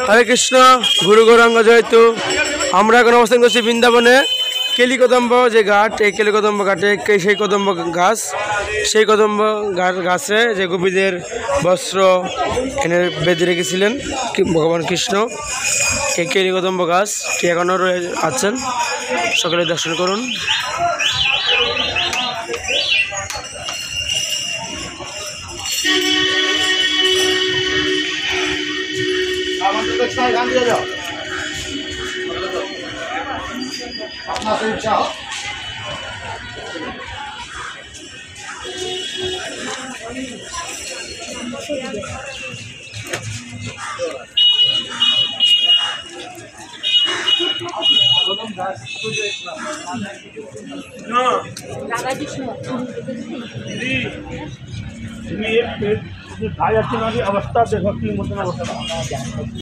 হরে কৃষ্ণ, গুরু গৌরাঙ্গ জয়তু। আমরা এখন অবস্থান করছি বৃন্দাবনে কেলিকদম্ব যে ঘাট, এই কেলিকদম্ব ঘাটে সেই কদম্ব গাছ, সেই কদম্ব গাছে যে গোপীদের বস্ত্র এনে বেঁধে রেখেছিলেন ভগবান কৃষ্ণ। এই কেলিকদম্ব গাছটি এখনও রয়ে আছেন, সকলে দর্শন করুন। अवस्था देखो कि अवस्था